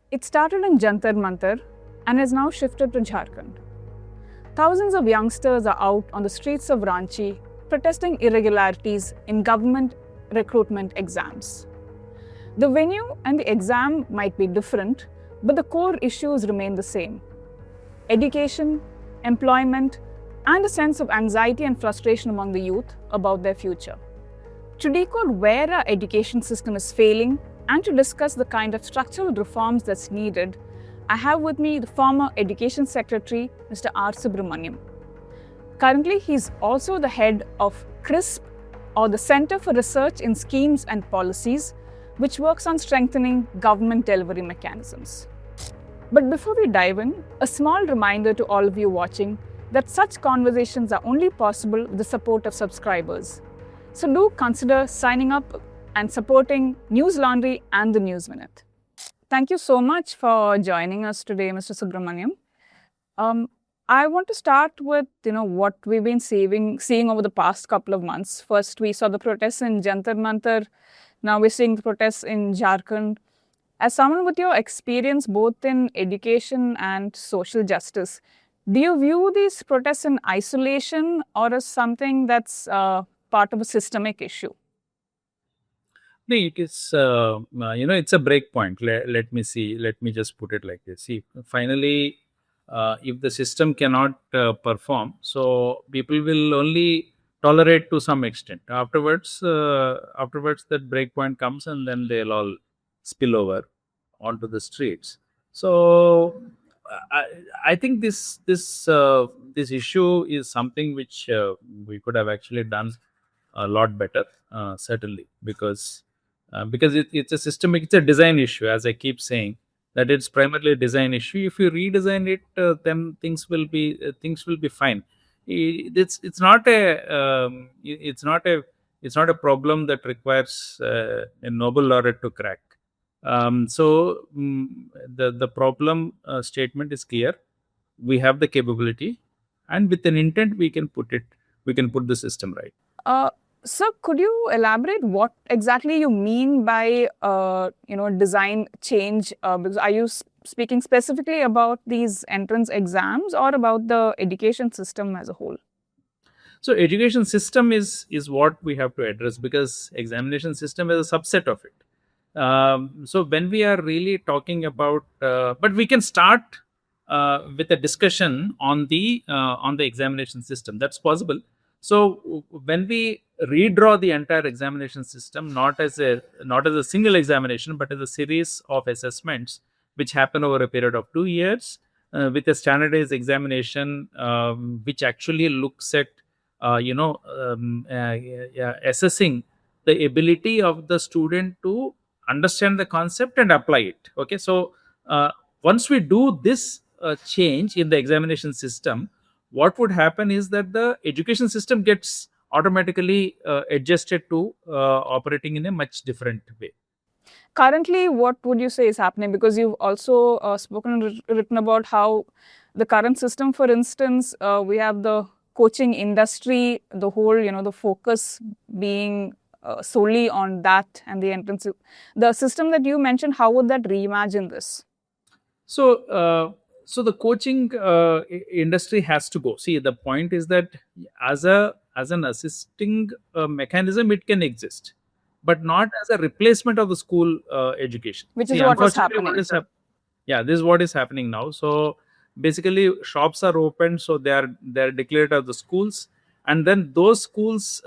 It started in Jantar Mantar and has now shifted to Jharkhand. Thousands of youngsters are out on the streets of Ranchi protesting irregularities in government recruitment exams. The venue and the exam might be different, but the core issues remain the same: education, employment, and a sense of anxiety and frustration among the youth about their future. To decode where our education system is failing and to discuss the kind of structural reforms that's needed, I have with me the former Education Secretary, Mr. R Subrahmanyam. Currently, he's also the head of CRISP, or the Center for Research in Schemes and Policies, which works on strengthening government delivery mechanisms. But before we dive in, a small reminder to all of you watching that such conversations are only possible with the support of subscribers. So do consider signing up and supporting News Laundry and the News Minute. Thank you so much for joining us today, Mr. Subrahmanyam. I want to start with what we've been seeing over the past couple of months. First, we saw the protests in Jantar Mantar. Now we're seeing the protests in Jharkhand. As someone with your experience both in education and social justice, do you view these protests in isolation or as something that's part of a systemic issue? No, it is, it's a break point. Let me see. Let me just put it like this. See, finally, if the system cannot perform, so people will only tolerate to some extent. Afterwards, that break point comes, and then they'll all spill over onto the streets. So, I, I think this issue is something which we could have actually done a lot better, certainly, because it's a systemic, it's a design issue, as I keep saying, that it's primarily a design issue. If you redesign it, then things will be fine. It's not a problem that requires a Nobel laureate to crack. The problem statement is clear. We have the capability, and with an intent, we can put the system right. Sir, could you elaborate what exactly you mean by design change? Because are you speaking specifically about these entrance exams or about the education system as a whole? So education system is what we have to address, because examination system is a subset of it. So when we are really talking about, but we can start with a discussion on the examination system. That's possible. So when we redraw the entire examination system, not as a single examination, but as a series of assessments which happen over a period of 2 years, with a standardized examination, which actually looks at assessing the ability of the student to understand the concept and apply it. Okay, so once we do this change in the examination system, what would happen is that the education system gets automatically adjusted to operating in a much different way. Currently, what would you say is happening? Because you've also spoken and written about how the current system, for instance, we have the coaching industry, the whole, the focus being solely on that and the entrance. The system that you mentioned, how would that reimagine this? So the coaching industry has to go. See, the point is that as an assisting mechanism, it can exist, but not as a replacement of the school education. Which is what was happening. This is what is happening now. So basically, shops are open, so they are declared as the schools, and then those schools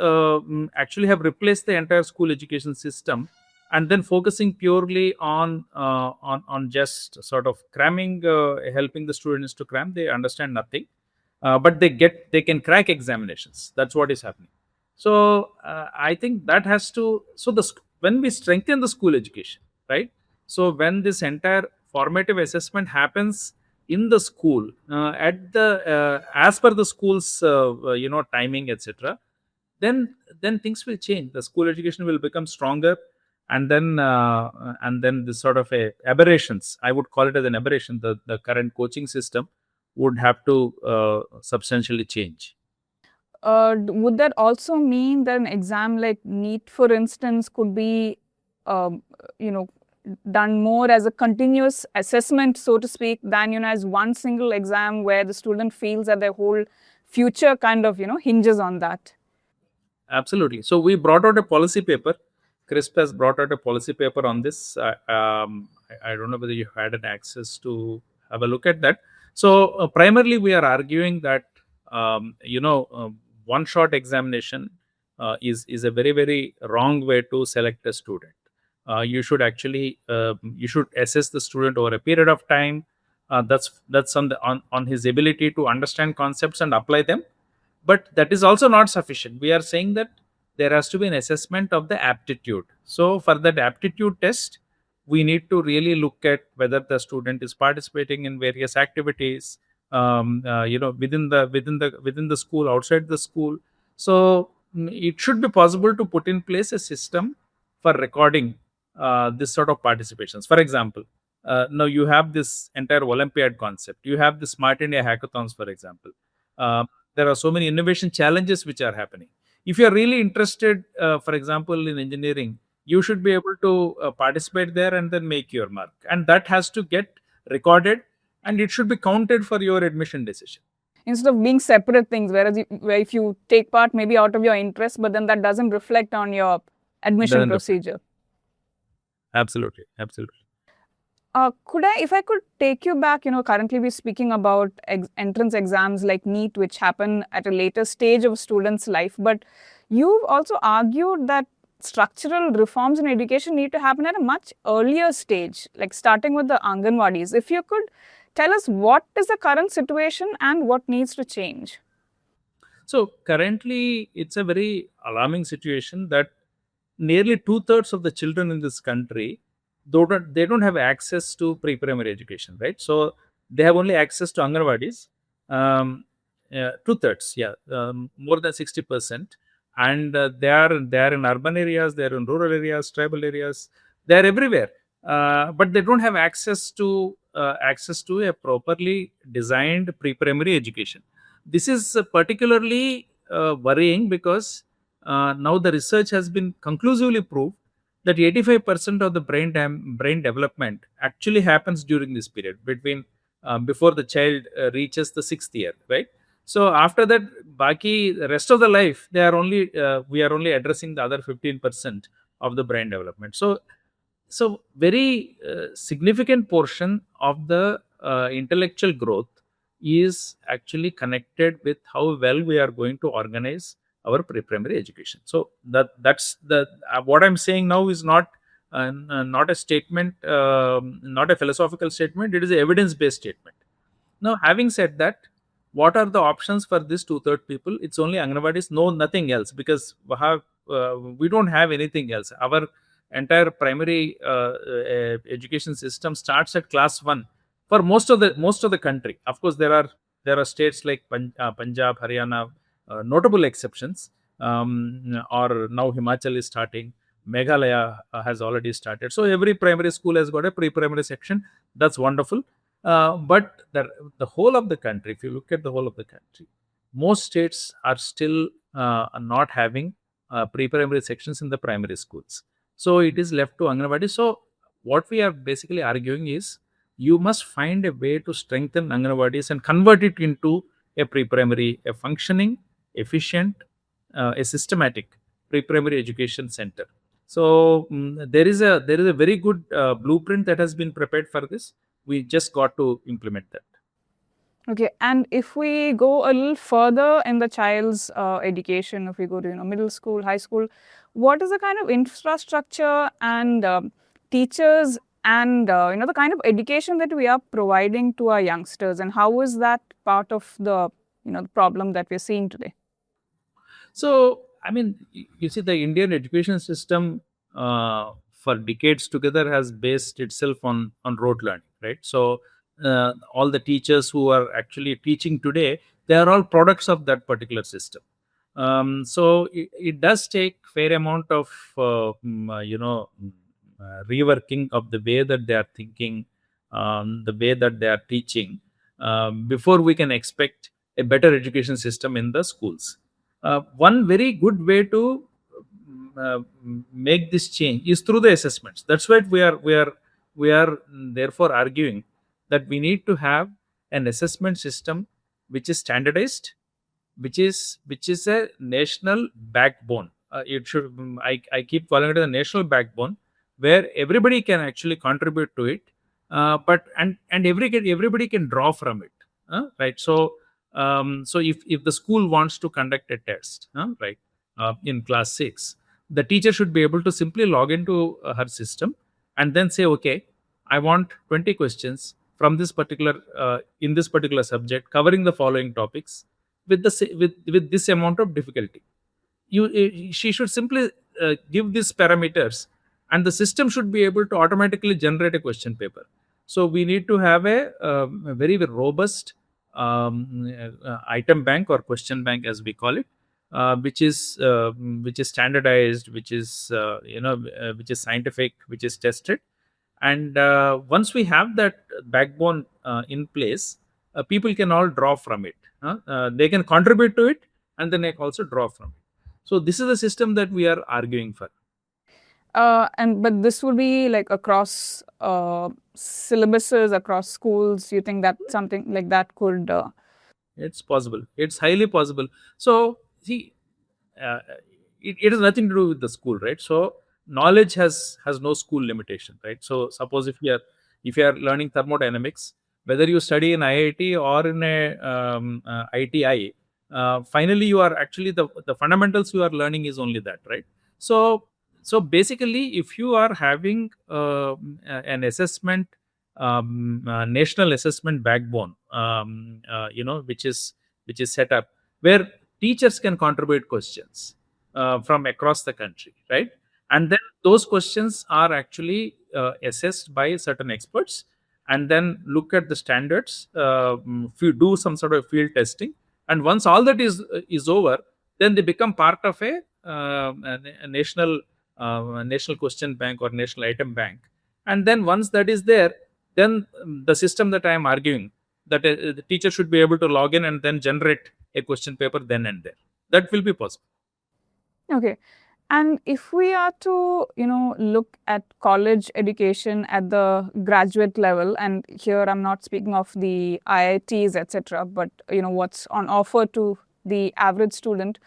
actually have replaced the entire school education system, and then focusing purely on just sort of cramming, helping the students to cram. They understand nothing, but they can crack examinations. That's what is happening. So I think that has to. So when we strengthen the school education, right? So when this entire formative assessment happens in the school, at the as per the school's timing, etc., then things will change. The school education will become stronger, and then this sort of a aberrations, I would call it as an aberration, the current coaching system would have to substantially change. Would that also mean that an exam like NEET, for instance, could be done more as a continuous assessment, so to speak, than as one single exam where the student feels that their whole future kind of hinges on that. Absolutely. So we brought out a policy paper. CRISP has brought out a policy paper on this. I don't know whether you had an access to have a look at that. So primarily, we are arguing that one-shot examination is a very wrong way to select a student. You should assess the student over a period of time. That's on his ability to understand concepts and apply them, but that is also not sufficient. We are saying that there has to be an assessment of the aptitude. So for that aptitude test, we need to really look at whether the student is participating in various activities, within the school, outside the school. So it should be possible to put in place a system for recording this sort of participations. For example, now you have this entire Olympiad concept. You have the Smart India hackathons, for example. There are so many innovation challenges which are happening. If you are really interested, for example, in engineering, you should be able to participate there and then make your mark. And that has to get recorded, and it should be counted for your admission decision. Instead of being separate things, whereas where if you take part maybe out of your interest, but then that doesn't reflect on your admission procedure. Absolutely. If I could take you back, currently we're speaking about entrance exams like NEET, which happen at a later stage of a student's life. But you've also argued that structural reforms in education need to happen at a much earlier stage, like starting with the Anganwadis. If you could tell us what is the current situation and what needs to change. So currently, it's a very alarming situation that nearly 2/3 of the children in this country, they don't have access to pre-primary education, right? So they have only access to Anganwadis. 2/3, yeah, more than 60%, and they are in urban areas, they are in rural areas, tribal areas, they are everywhere, but they don't have access to a properly designed pre-primary education. This is particularly worrying because now the research has been conclusively proved that 85% of the brain development actually happens during this period between before the child reaches the 6th year, right? So after that, baki the rest of the life, we are only addressing the other 15% of the brain development. So very significant portion of the intellectual growth is actually connected with how well we are going to organize our pre-primary education. So that's the what I'm saying now is not a statement, not a philosophical statement. It is an evidence-based statement. Now, having said that, what are the options for this 2/3 people? It's only Anganwadis, no, nothing else, because we don't have anything else. Our entire primary education system starts at class 1 for most of the country. Of course, there are states like Punjab, Haryana, notable exceptions, or now Himachal is starting. Meghalaya has already started. So every primary school has got a pre-primary section. That's wonderful. But the whole of the country, if you look at the whole of the country, most states are still not having pre-primary sections in the primary schools. So it is left to Anganwadi. So what we are basically arguing is you must find a way to strengthen Anganwadis and convert it into a pre-primary, a functioning, efficient, a systematic pre-primary education center. So there is a very good blueprint that has been prepared for this. We just got to implement that. Okay, and if we go a little further in the child's education, if we go to middle school, high school, what is the kind of infrastructure and teachers and the kind of education that we are providing to our youngsters, and how is that part of the the problem that we're seeing today? So, I mean, you see, the Indian education system for decades together has based itself on rote learning, right? So, all the teachers who are actually teaching today, they are all products of that particular system. So, it does take fair amount of reworking of the way that they are thinking, the way that they are teaching, before we can expect a better education system in the schools. One very good way to make this change is through the assessments. That's why we are therefore arguing that we need to have an assessment system which is standardized, which is a national backbone. It should I keep calling it a national backbone where everybody can actually contribute to it, but and everybody can draw from it, right? So if the school wants to conduct a test, right, in class 6, the teacher should be able to simply log into her system and then say, okay, I want 20 questions from this particular in this particular subject covering the following topics with this amount of difficulty. She should simply give these parameters, and the system should be able to automatically generate a question paper. So we need to have a very robust item bank or question bank, as we call it, which is standardized, which is scientific, which is tested. And once we have that backbone in place, people can all draw from it. They can contribute to it, and then they can also draw from it. So this is the system that we are arguing for. But this would be like across syllabuses, across schools. You think that something like that could? It's possible. It's highly possible. So see, uh, it has nothing to do with the school, right? So knowledge has no school limitation, right? So suppose if you are learning thermodynamics, whether you study in IIT or in a ITI, finally you are actually the fundamentals you are learning is only that, right? So basically, if you are having an assessment, national assessment backbone, which is set up where teachers can contribute questions from across the country, right? And then those questions are actually assessed by certain experts, and then look at the standards. If you do some sort of field testing, and once all that is over, then they become part of a national question bank or national item bank. And then once that is there, then the system that I am arguing, that the teacher should be able to log in and then generate a question paper then and there. That will be possible. Okay. And if we are to, look at college education at the graduate level, and here I'm not speaking of the IITs, etc., but what's on offer to the average student.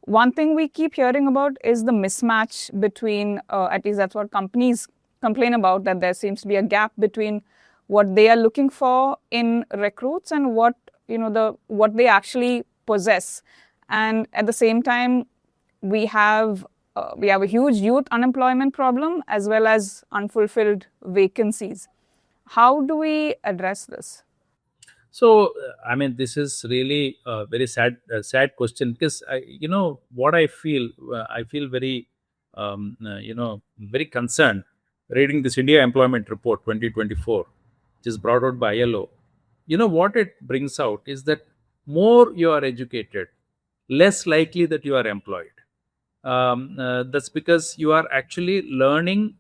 One thing we keep hearing about is the mismatch between, at least that's what companies complain about, that there seems to be a gap between what they are looking for in recruits and what they actually possess. And at the same time, we have a huge youth unemployment problem as well as unfulfilled vacancies. How do we address this? So, I mean, this is really a very sad question, because what I feel. I feel very, very concerned reading this India Employment Report 2024, which is brought out by ILO. What it brings out is that more you are educated, less likely that you are employed. That's because you are actually learning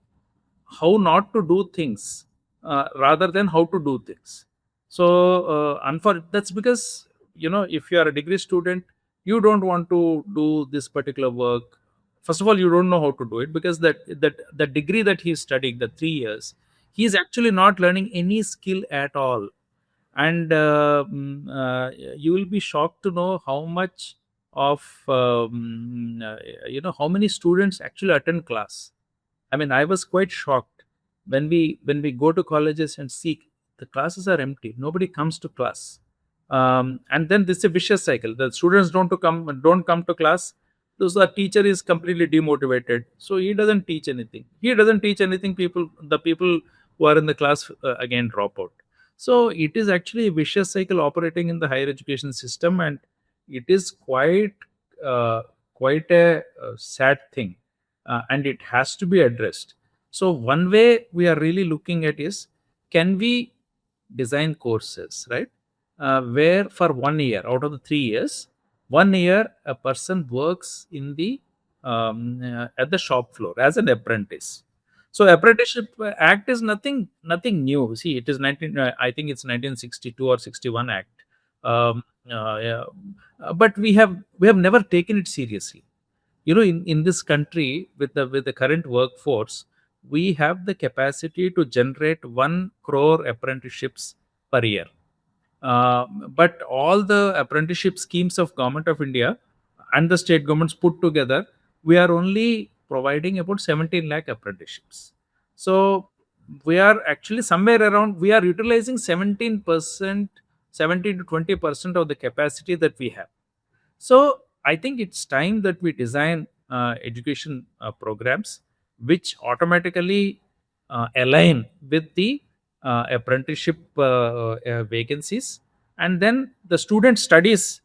how not to do things rather than how to do things. So that's because if you are a degree student, you don't want to do this particular work. First of all, you don't know how to do it, because that degree that he's studying, the 3 years, he's actually not learning any skill at all. And you will be shocked to know how much of how many students actually attend class. I mean, I was quite shocked when we go to colleges and see the classes are empty. Nobody comes to class, and then this is a vicious cycle. The students don't come to class. So the teacher is completely demotivated. So he doesn't teach anything. The people who are in the class again drop out. So it is actually a vicious cycle operating in the higher education system, and it is quite a sad thing, and it has to be addressed. So one way we are really looking at is, can we design courses, right, where for 1 year out of the 3 years, 1 year a person works in the at the shop floor as an apprentice. So apprenticeship act is nothing new. See, it is 19. I think it's 1962 or 61 act. Yeah. But we have never taken it seriously. in this country with the current workforce, we have the capacity to generate 1 crore apprenticeships per year. uh, but all the apprenticeship schemes of government of India and the state governments put together, we are only providing about 17 lakh apprenticeships. So we are actually somewhere around, we are utilizing 17%, 17 to 20% of the capacity that we have. So I think it's time that we design education programs which automatically align with the apprenticeship vacancies, and then the student studies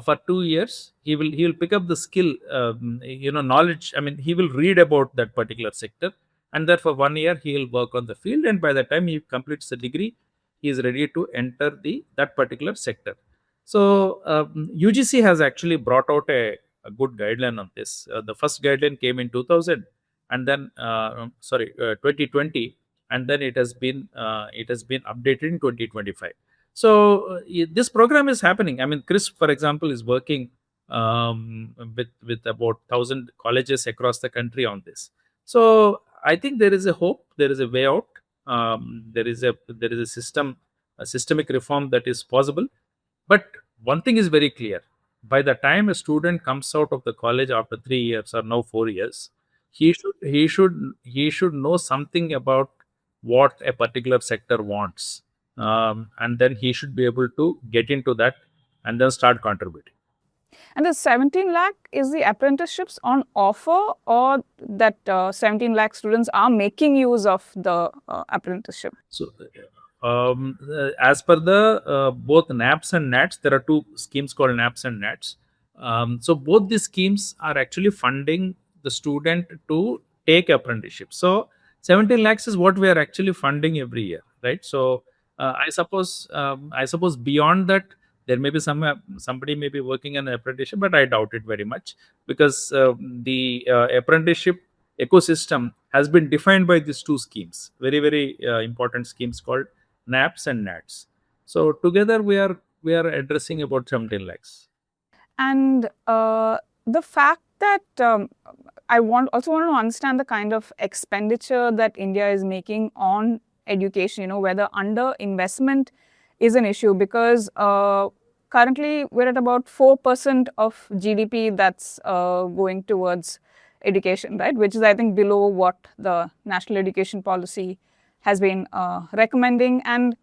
for 2 years. He will pick up the skill, knowledge. I mean, he will read about that particular sector, and that for 1 year he will work on the field. And by the time he completes the degree, he is ready to enter the that particular sector. So UGC has actually brought out a good guideline on this. The first guideline came in 2000, and then 2020, and then it has been updated in 2025. So this program is happening. I mean, Chris, for example, is working with about 1,000 colleges across the country on this. So I think there is a hope. There is a way out. There is a systemic reform that is possible. But one thing is very clear: by the time a student comes out of the college after 3 years or now 4 years, he should know something about what a particular sector wants, and then he should be able to get into that and then start contributing. And the 17 lakh is the apprenticeships on offer, or that 17 lakh students are making use of the apprenticeship? So, as per the both NAPS and NATS, there are two schemes called NAPS and NATS. So, both these schemes are actually funding the student to take apprenticeship. So, 17 lakhs is what we are actually funding every year, right? So, I suppose beyond that, there may be somebody may be working on an apprenticeship, but I doubt it very much, because the apprenticeship ecosystem has been defined by these two schemes, very very important schemes called NAPS and NATS. So together we are addressing about 17 lakhs. And the fact that I also want to understand the kind of expenditure that India is making on education, whether under investment is an issue, because currently we're at about 4% of GDP that's going towards education, right? Which is, I think, below what the National Education Policy has been recommending. And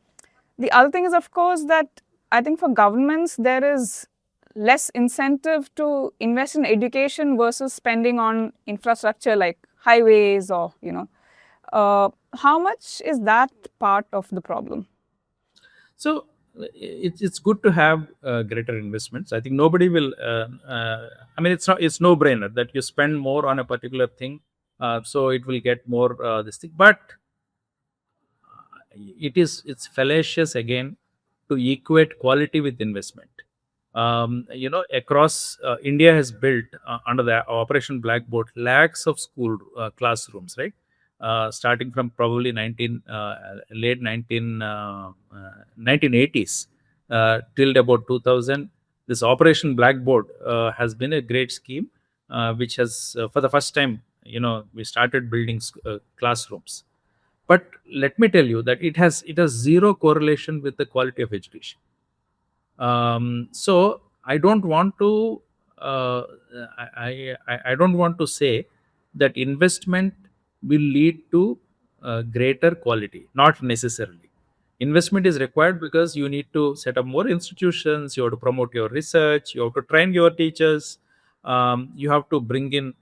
the other thing is, of course, that I think for governments, there is less incentive to invest in education versus spending on infrastructure like highways or, how much is that part of the problem? So it's good to have greater investments. I think nobody will. I mean, it's no brainer that you spend more on a particular thing, so it will get more this thing. But it's fallacious again to equate quality with investment. Across India has built under the Operation Blackboard lakhs of school classrooms, right? Starting from probably late 1980s till about 2000. This Operation Blackboard has been a great scheme, which has, for the first time, we started building classrooms. But let me tell you that it has zero correlation with the quality of education. So I don't want to I don't want to say that investment will lead to greater quality. Not necessarily. Investment is required because you need to set up more institutions, you have to promote your research, you have to train your teachers, you have to bring in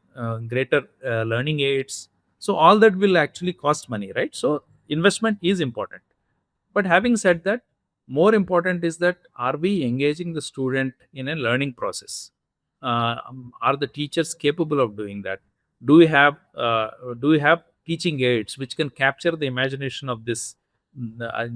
greater learning aids. So all that will actually cost money, right? So investment is important. But having said that, more important is that, are we engaging the student in a learning process? Are the teachers capable of doing that? Do we have teaching aids which can capture the imagination of this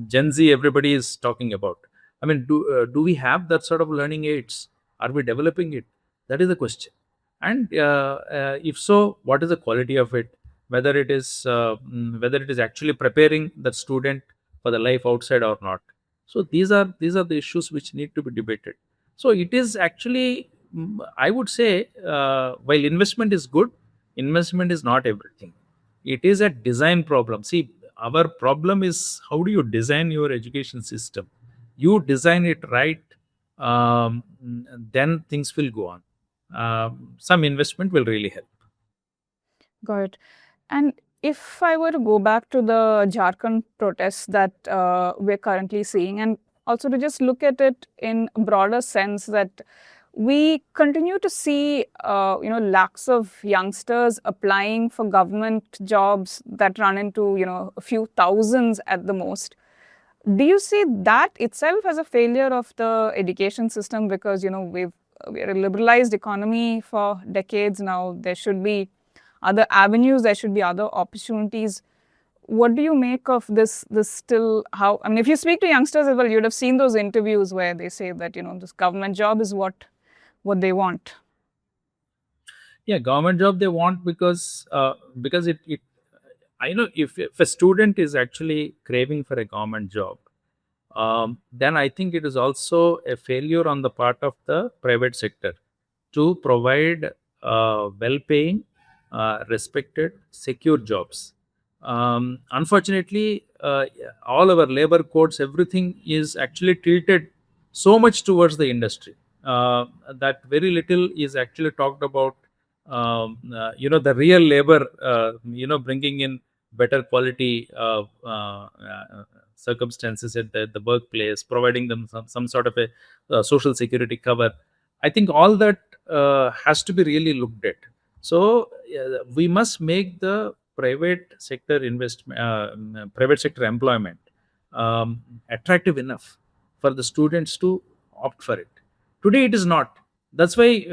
Gen Z everybody is talking about? I mean, do we have that sort of learning aids? Are we developing it? That is the question. And if so, what is the quality of it? Whether it is actually preparing the student for the life outside or not. So these are the issues which need to be debated. So it is actually I would say, while investment is good, investment is not everything. It is a design problem. See, our problem is how do you design your education system? You design it right, um, then things will go on. Some investment will really help. Got it. And if I were to go back to the Jharkhand protests that we're currently seeing, and also to just look at it in a broader sense, that we continue to see, lakhs of youngsters applying for government jobs that run into, a few thousands at the most. Do you see that itself as a failure of the education system? Because, we're a liberalized economy for decades now. There should be other avenues, there should be other opportunities. What do you make of this still? How, I mean, if you speak to youngsters as well, you'd have seen those interviews where they say that, this government job is what they want. Yeah, government job they want because it I know if a student is actually craving for a government job, then I think it is also a failure on the part of the private sector to provide well-paying, respected, secure jobs. Unfortunately, all our labor codes, everything is actually tilted so much towards the industry that very little is actually talked about. The real labor, bringing in better quality circumstances at the workplace, providing them some sort of a social security cover. I think all that has to be really looked at. So we must make the private sector employment attractive enough for the students to opt for it. Today it is not. That's why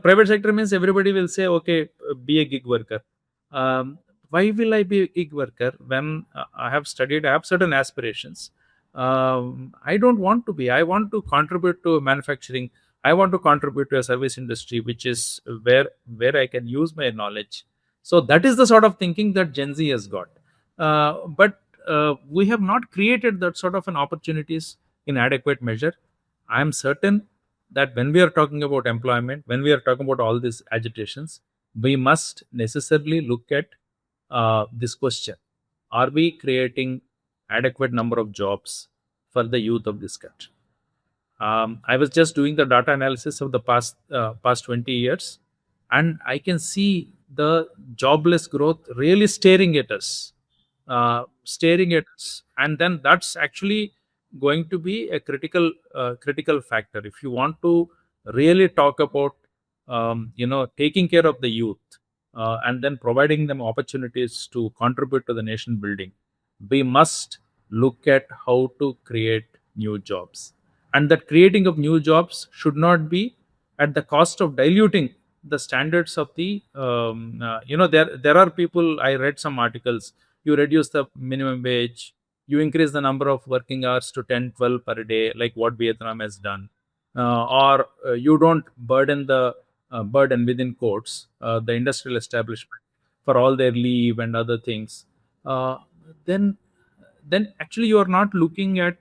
private sector means everybody will say, okay, be a gig worker. Why will I be a gig worker when I have studied? I have certain aspirations. I don't want to be. I want to contribute to manufacturing. I want to contribute to a service industry, which is where I can use my knowledge. So that is the sort of thinking that Gen Z has got. But we have not created that sort of an opportunities in adequate measure. I am certain that when we are talking about employment, when we are talking about all these agitations, we must necessarily look at this question: are we creating adequate number of jobs for the youth of this country? I was just doing the data analysis of the past 20 years, and I can see the jobless growth really staring at us, and then that's actually going to be a critical factor if you want to really talk about taking care of the youth and then providing them opportunities to contribute to the nation building. We must look at how to create new jobs, and that creating of new jobs should not be at the cost of diluting the standards of the there are people. I read some articles. You reduce the minimum wage, you increase the number of working hours to 10, 12 per day, like what Vietnam has done, or you don't burden within quotes the industrial establishment for all their leave and other things. uh, then then actually you are not looking at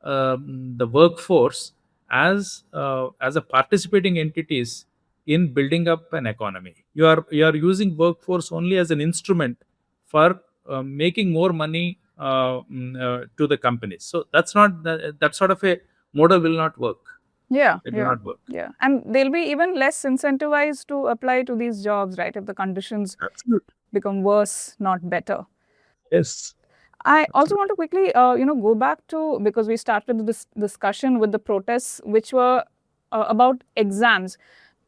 the workforce as a participating entities in building up an economy. You are using workforce only as an instrument for making more money to the companies. So that sort of a model will not work. Yeah, It will yeah, not work. yeah. And they'll be even less incentivized to apply to these jobs, right? If the conditions Absolutely. become worse, not better. Yes. I also Absolutely. want to quickly, go back to, because we started this discussion with the protests, which were about exams.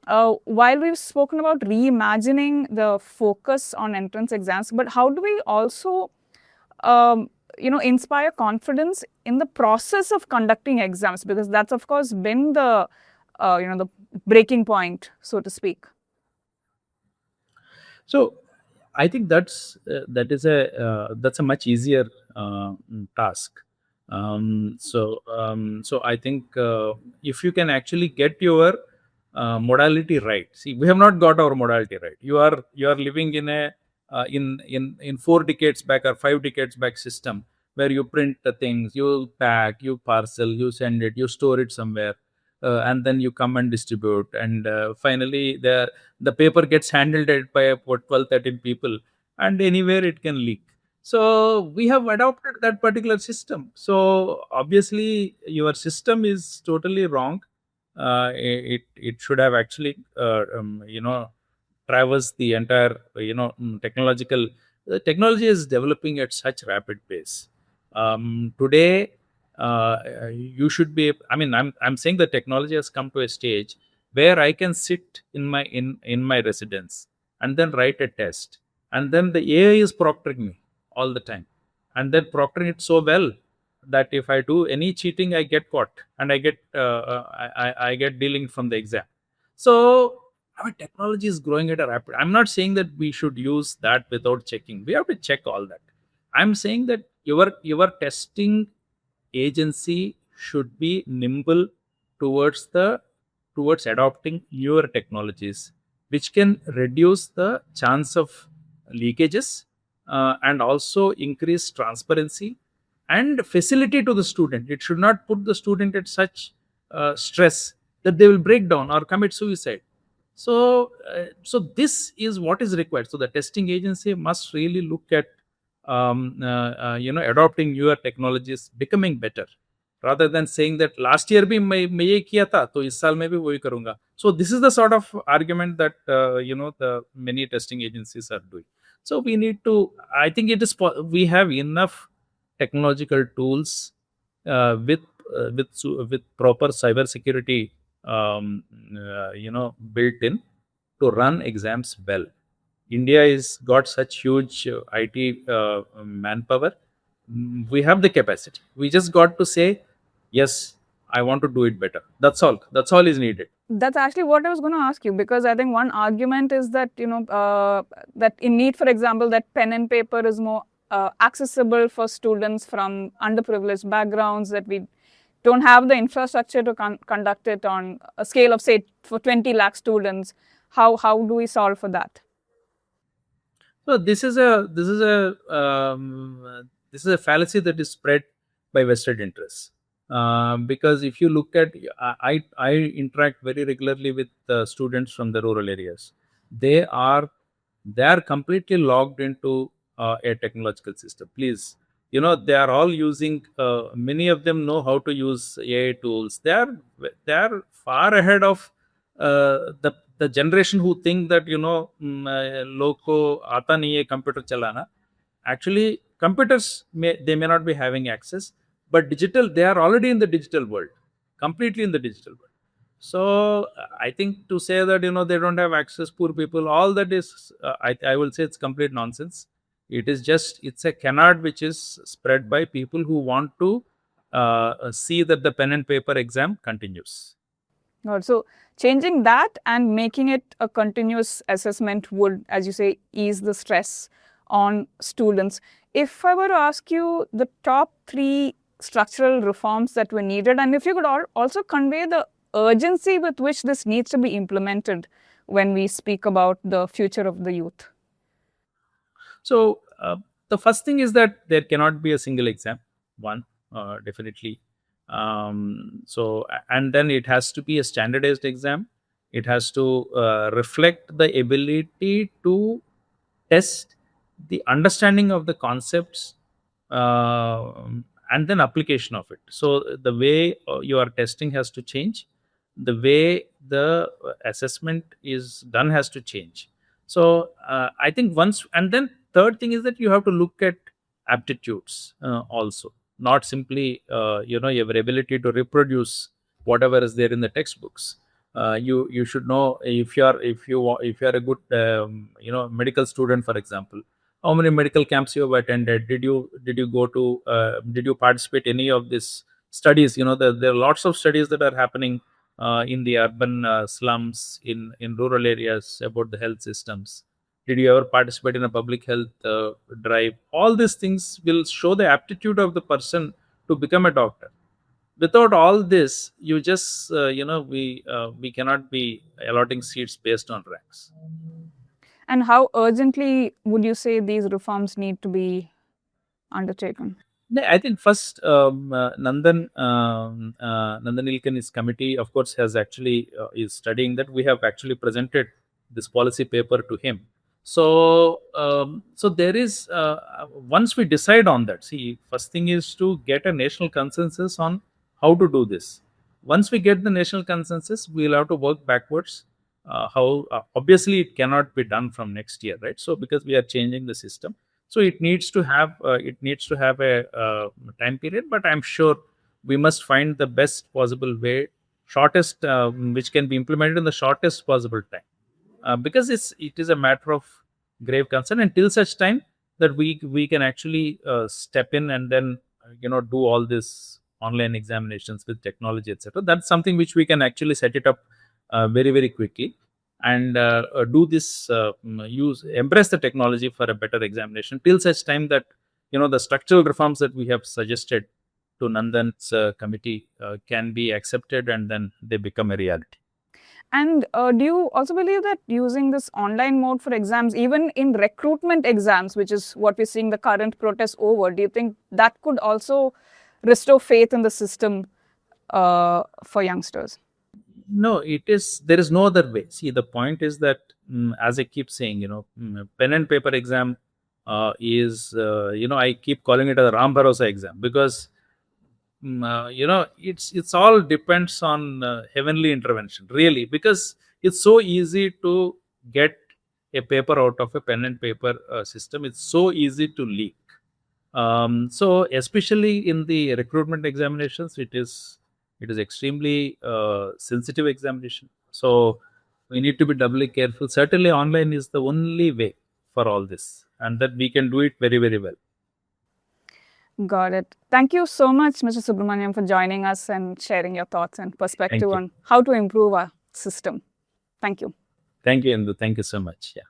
While we've spoken about reimagining the focus on entrance exams, but how do we also, inspire confidence in the process of conducting exams? Because that's, of course, been the breaking point, so to speak. So I think that's a much easier task. So I think if you can actually get your modality right. See, we have not got our modality right. You are living in a in 4 decades back or 5 decades back system where you print the things, you pack, you parcel, you send it, you store it somewhere. and then you come and distribute, and finally the paper gets handled by about 12, 13 people, and anywhere it can leak. So we have adopted that particular system. So obviously your system is totally wrong. It should have actually traverse the entire technological. The technology is developing at such rapid pace. Today, you should be. I mean, I'm saying the technology has come to a stage where I can sit in my residence and then write a test, and then the AI is proctoring me all the time, and then proctoring it so well that if I do any cheating, I get caught and I get dealing from the exam. So our technology is growing at a rapid. I'm not saying that we should use that without checking. We have to check all that. I'm saying that your testing agency should be nimble towards the towards adopting newer technologies, which can reduce the chance of leakages, and also increase transparency and facility to the student. It should not put the student at such stress that they will break down or commit suicide. So this is what is required. So the testing agency must really look at adopting newer technologies, becoming better, rather than saying that last year भी मैं ये किया था तो इस साल में भी वही करूंगा. So this is the sort of argument that the many testing agencies are doing. So we need to. I think we have enough technological tools with proper cyber security built in to run exams well. India is got such huge IT manpower. We have the capacity. We just got to say, yes, I want to do it better. That's all. That's all is needed. That's actually what I was going to ask you, because I think one argument is that that in NEET, for example, that pen and paper is more accessible for students from underprivileged backgrounds, that we don't have the infrastructure to conduct it on a scale of, say, for 20 lakh students. How do we solve for that? So this is a fallacy that is spread by vested interests. Because if you look at, I interact very regularly with students from the rural areas. They are completely logged into a technological system. Please, they are all using. Many of them know how to use AI tools. They are far ahead of the generation who think that लोग को आता नहीं है computer चलाना. Actually, computers may not be having access, but digital, they are already in the digital world, completely in the digital world. So I think to say that they don't have access, poor people, all that is I will say it's complete nonsense. It's a canard which is spread by people who want to see that the pen and paper exam continues. So changing that and making it a continuous assessment would, as you say, ease the stress on students. If I were to ask you the top 3 structural reforms that were needed, and if you could also convey the urgency with which this needs to be implemented when we speak about the future of the youth. So the first thing is that there cannot be a single exam. One, definitely. And then it has to be a standardized exam. It has to reflect the ability to test the understanding of the concepts, and then application of it. So the way your testing has to change, the way the assessment is done has to change. So I think once, and then third thing is that you have to look at aptitudes also, not simply your ability to reproduce whatever is there in the textbooks. You should know, if you're a good medical student, for example, how many medical camps you have attended. Did you participate any of these studies? There are lots of studies that are happening in the urban slums, in rural areas, about the health systems. Did you ever participate in a public health drive? All these things will show the aptitude of the person to become a doctor. Without all this, you just we cannot be allotting seats based on ranks. And how urgently would you say these reforms need to be undertaken? I think first Nandan Nilekani's committee, of course, has actually is studying that. We have actually presented this policy paper to him. So there is once we decide on that. See, first thing is to get a national consensus on how to do this. Once we get the national consensus, we'll have to work backwards. How obviously it cannot be done from next year, right? So because we are changing the system, so it needs to have a time period, but I'm sure we must find the best possible way, shortest which can be implemented in the shortest possible time, because it is a matter of grave concern, until such time that we can actually step in and then do all this online examinations with technology, etc. That's something which we can actually set it up very very quickly, and do this embrace the technology for a better examination, till such time that the structural reforms that we have suggested to Nandan's committee can be accepted, and then they become a reality. And do you also believe that using this online mode for exams, even in recruitment exams, which is what we're seeing the current protest over, do you think that could also restore faith in the system for youngsters? No, there is no other way. See, the point is that, as I keep saying, pen and paper exam is, I keep calling it a Ram Bharosa exam, because it's all depends on heavenly intervention, really, because it's so easy to get a paper out of a pen and paper system. It's so easy to leak. So especially in the recruitment examinations, it is extremely sensitive examination. So we need to be doubly careful. Certainly, online is the only way for all this, and that we can do it very very well. Got it. Thank you so much, Mr. Subrahmanyam, for joining us and sharing your thoughts and perspective on how to improve our system. Thank you. Thank you, Indu. Thank you so much. Yeah.